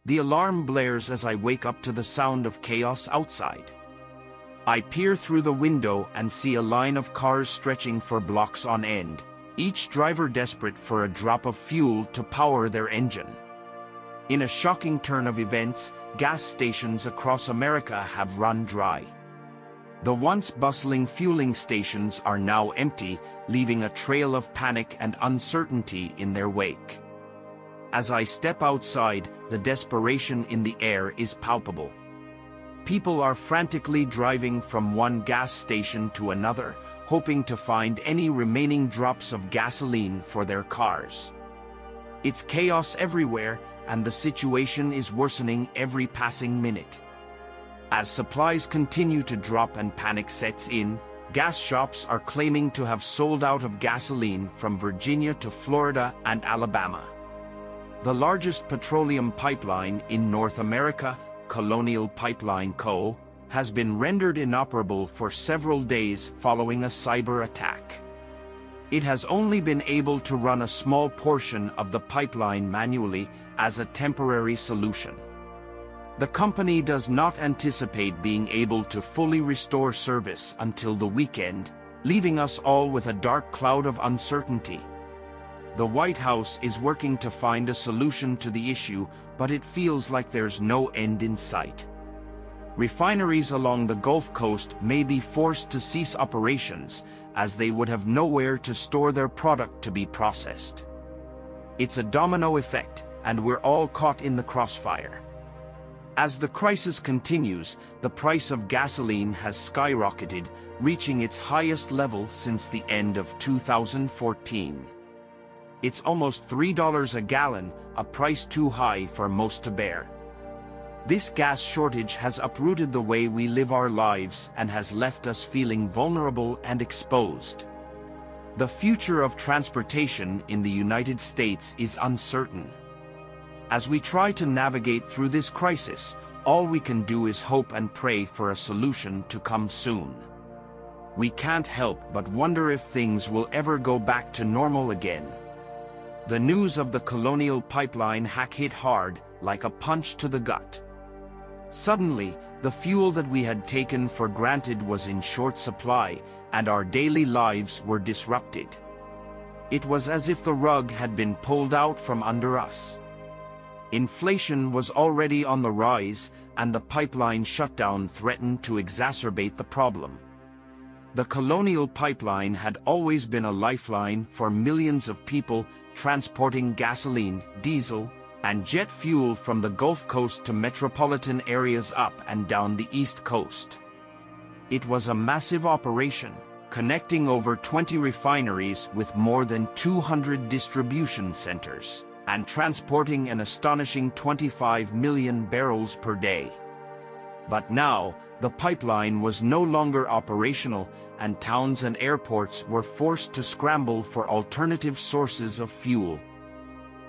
The alarm blares as I wake up to the sound of chaos outside. I peer through the window and see a line of cars stretching for blocks on end, each driver desperate for a drop of fuel to power their engine. In a shocking turn of events, gas stations across America have run dry. The once bustling fueling stations are now empty, leaving a trail of panic and uncertainty in their wake. As I step outside, the desperation in the air is palpable. People are frantically driving from one gas station to another, hoping to find any remaining drops of gasoline for their cars. It's chaos everywhere, and the situation is worsening every passing minute. As supplies continue to drop and panic sets in, gas shops are claiming to have sold out of gasoline from Virginia to Florida and Alabama. The largest petroleum pipeline in North America, Colonial Pipeline Co., has been rendered inoperable for several days following a cyber attack. It has only been able to run a small portion of the pipeline manually as a temporary solution. The company does not anticipate being able to fully restore service until the weekend, leaving us all with a dark cloud of uncertainty. The White House is working to find a solution to the issue, but it feels like there's no end in sight. Refineries along the Gulf Coast may be forced to cease operations, as they would have nowhere to store their product to be processed. It's a domino effect, and we're all caught in the crossfire. As the crisis continues, the price of gasoline has skyrocketed, reaching its highest level since the end of 2014. It's almost $3 a gallon, a price too high for most to bear. This gas shortage has uprooted the way we live our lives and has left us feeling vulnerable and exposed. The future of transportation in the United States is uncertain. As we try to navigate through this crisis, all we can do is hope and pray for a solution to come soon. We can't help but wonder if things will ever go back to normal again. The news of the Colonial Pipeline hack hit hard, like a punch to the gut. Suddenly, the fuel that we had taken for granted was in short supply, and our daily lives were disrupted. It was as if the rug had been pulled out from under us. Inflation was already on the rise, and the pipeline shutdown threatened to exacerbate the problem. The Colonial Pipeline had always been a lifeline for millions of people transporting gasoline, diesel, and jet fuel from the Gulf Coast to metropolitan areas up and down the East Coast. It was a massive operation, connecting over 20 refineries with more than 200 distribution centers, and transporting an astonishing 25 million barrels per day. But now, the pipeline was no longer operational, and towns and airports were forced to scramble for alternative sources of fuel.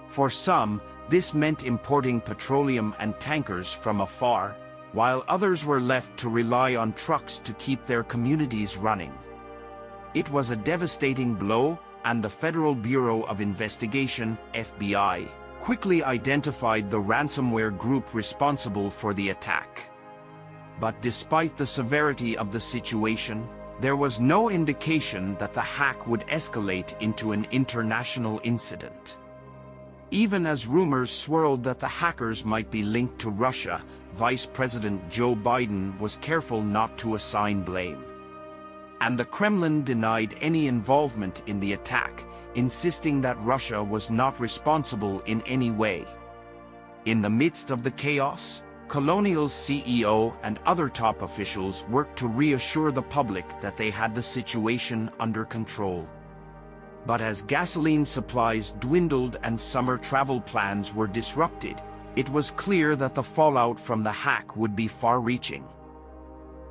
For some, this meant importing petroleum and tankers from afar, while others were left to rely on trucks to keep their communities running. It was a devastating blow, and the Federal Bureau of Investigation, FBI, quickly identified the ransomware group responsible for the attack. But despite the severity of the situation, there was no indication that the hack would escalate into an international incident. Even as rumors swirled that the hackers might be linked to Russia, Vice President Joe Biden was careful not to assign blame. And the Kremlin denied any involvement in the attack, insisting that Russia was not responsible in any way. In the midst of the chaos, Colonial's CEO and other top officials worked to reassure the public that they had the situation under control. But as gasoline supplies dwindled and summer travel plans were disrupted, it was clear that the fallout from the hack would be far-reaching.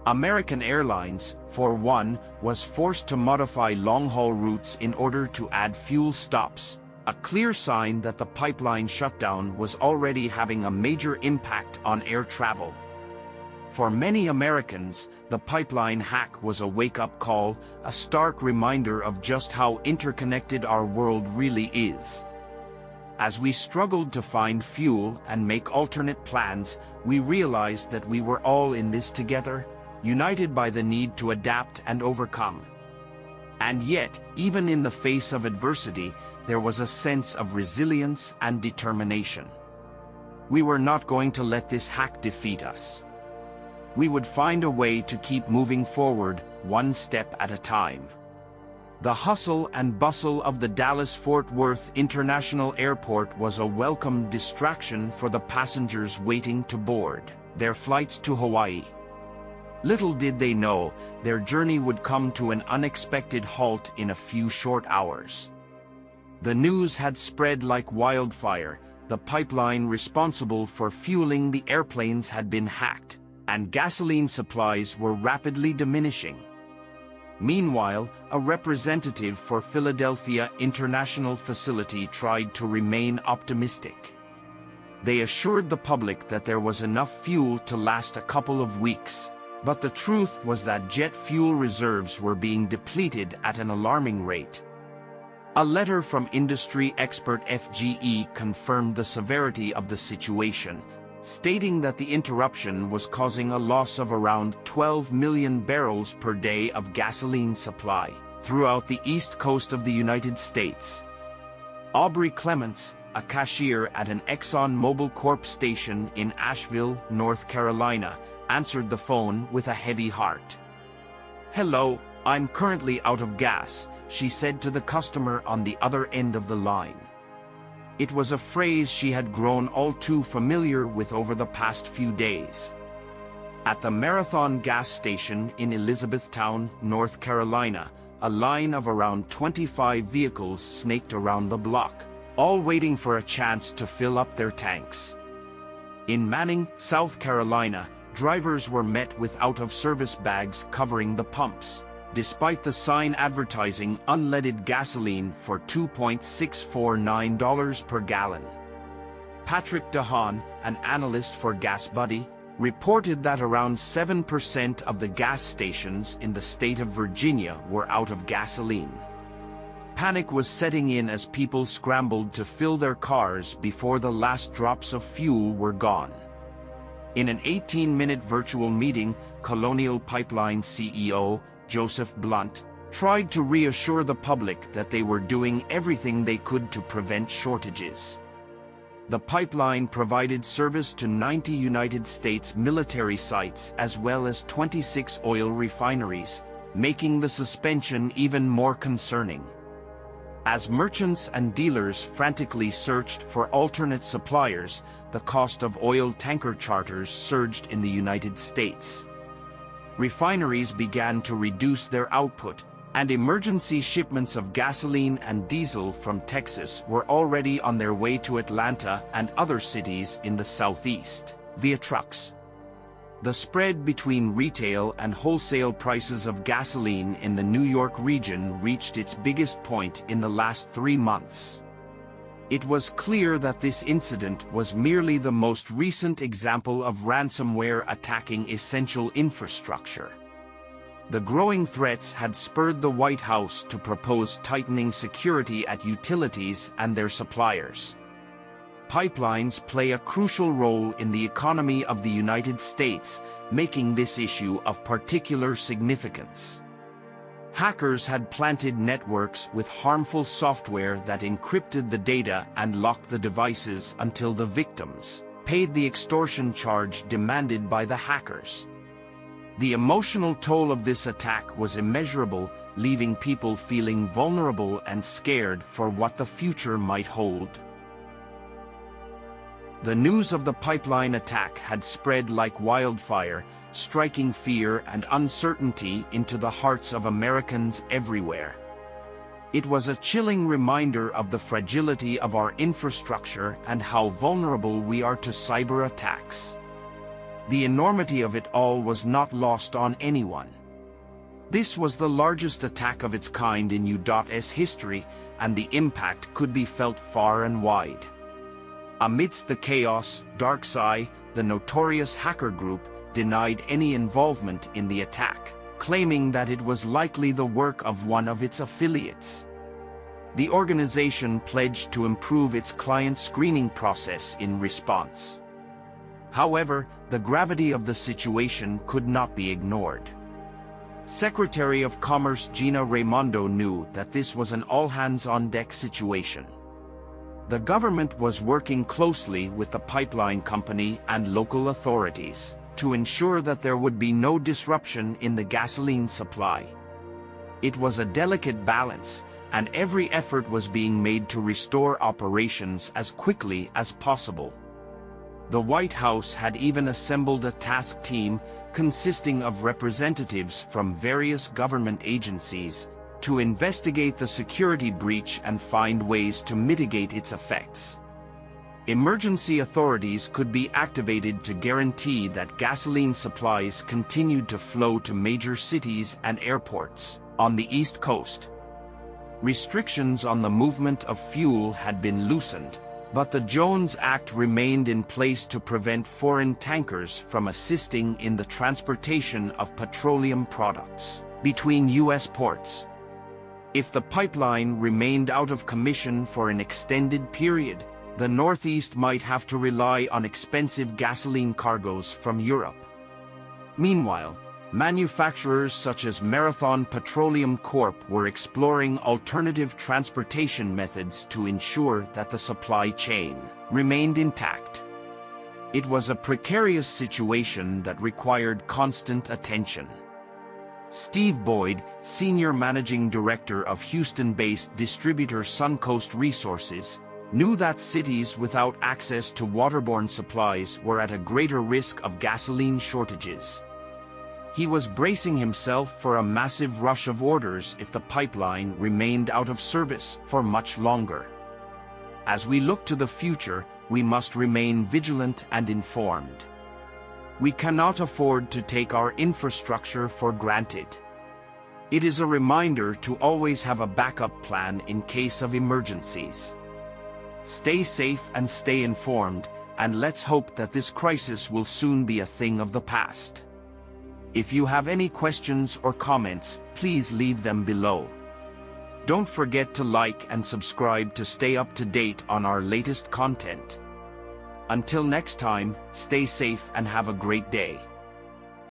American Airlines, for one, was forced to modify long-haul routes in order to add fuel stops, a clear sign that the pipeline shutdown was already having a major impact on air travel. For many Americans, the pipeline hack was a wake-up call, a stark reminder of just how interconnected our world really is. As we struggled to find fuel and make alternate plans, we realized that we were all in this together, united by the need to adapt and overcome. And yet, even in the face of adversity, there was a sense of resilience and determination. We were not going to let this hack defeat us. We would find a way to keep moving forward, one step at a time. The hustle and bustle of the Dallas-Fort Worth International Airport was a welcome distraction for the passengers waiting to board their flights to Hawaii. Little did they know, their journey would come to an unexpected halt in a few short hours. The news had spread like wildfire. The pipeline responsible for fueling the airplanes had been hacked, and gasoline supplies were rapidly diminishing. Meanwhile, a representative for Philadelphia International Facility tried to remain optimistic. They assured the public that there was enough fuel to last a couple of weeks, but the truth was that jet fuel reserves were being depleted at an alarming rate. A letter from industry expert FGE confirmed the severity of the situation, stating that the interruption was causing a loss of around 12 million barrels per day of gasoline supply throughout the east coast of the United States. Aubrey Clements, a cashier at an ExxonMobil Corp station in Asheville, North Carolina, answered the phone with a heavy heart. "Hello, I'm currently out of gas," she said to the customer on the other end of the line. It was a phrase she had grown all too familiar with over the past few days. At the Marathon gas station in Elizabethtown, North Carolina, a line of around 25 vehicles snaked around the block, all waiting for a chance to fill up their tanks. In Manning, South Carolina, drivers were met with out-of-service bags covering the pumps, despite the sign advertising unleaded gasoline for $2.649 per gallon. Patrick DeHaan, an analyst for GasBuddy, reported that around 7% of the gas stations in the state of Virginia were out of gasoline. Panic was setting in as people scrambled to fill their cars before the last drops of fuel were gone. In an 18-minute virtual meeting, Colonial Pipeline CEO Joseph Blunt tried to reassure the public that they were doing everything they could to prevent shortages. The pipeline provided service to 90 United States military sites as well as 26 oil refineries, making the suspension even more concerning. As merchants and dealers frantically searched for alternate suppliers, the cost of oil tanker charters surged in the United States. Refineries began to reduce their output, and emergency shipments of gasoline and diesel from Texas were already on their way to Atlanta and other cities in the southeast, via trucks. The spread between retail and wholesale prices of gasoline in the New York region reached its biggest point in the last 3 months. It was clear that this incident was merely the most recent example of ransomware attacking essential infrastructure. The growing threats had spurred the White House to propose tightening security at utilities and their suppliers. Pipelines play a crucial role in the economy of the United States, making this issue of particular significance. Hackers had planted networks with harmful software that encrypted the data and locked the devices until the victims paid the extortion charge demanded by the hackers. The emotional toll of this attack was immeasurable, leaving people feeling vulnerable and scared for what the future might hold. The news of the pipeline attack had spread like wildfire, striking fear and uncertainty into the hearts of Americans everywhere. It was a chilling reminder of the fragility of our infrastructure and how vulnerable we are to cyber attacks. The enormity of it all was not lost on anyone. This was the largest attack of its kind in U.S. history, and the impact could be felt far and wide. Amidst the chaos, DarkSci, the notorious hacker group, denied any involvement in the attack, claiming that it was likely the work of one of its affiliates. The organization pledged to improve its client screening process in response. However, the gravity of the situation could not be ignored. Secretary of Commerce Gina Raimondo knew that this was an all-hands-on-deck situation. The government was working closely with the pipeline company and local authorities to ensure that there would be no disruption in the gasoline supply. It was a delicate balance, and every effort was being made to restore operations as quickly as possible. The White House had even assembled a task team consisting of representatives from various government agencies to investigate the security breach and find ways to mitigate its effects. Emergency authorities could be activated to guarantee that gasoline supplies continued to flow to major cities and airports on the East Coast. Restrictions on the movement of fuel had been loosened, but the Jones Act remained in place to prevent foreign tankers from assisting in the transportation of petroleum products between U.S. ports. If the pipeline remained out of commission for an extended period, the Northeast might have to rely on expensive gasoline cargoes from Europe. Meanwhile, manufacturers such as Marathon Petroleum Corp were exploring alternative transportation methods to ensure that the supply chain remained intact. It was a precarious situation that required constant attention. Steve Boyd, Senior Managing Director of Houston-based distributor Suncoast Resources, knew that cities without access to waterborne supplies were at a greater risk of gasoline shortages. He was bracing himself for a massive rush of orders if the pipeline remained out of service for much longer. As we look to the future, we must remain vigilant and informed. We cannot afford to take our infrastructure for granted. It is a reminder to always have a backup plan in case of emergencies. Stay safe and stay informed, and let's hope that this crisis will soon be a thing of the past. If you have any questions or comments, please leave them below. Don't forget to like and subscribe to stay up to date on our latest content. Until next time, stay safe and have a great day.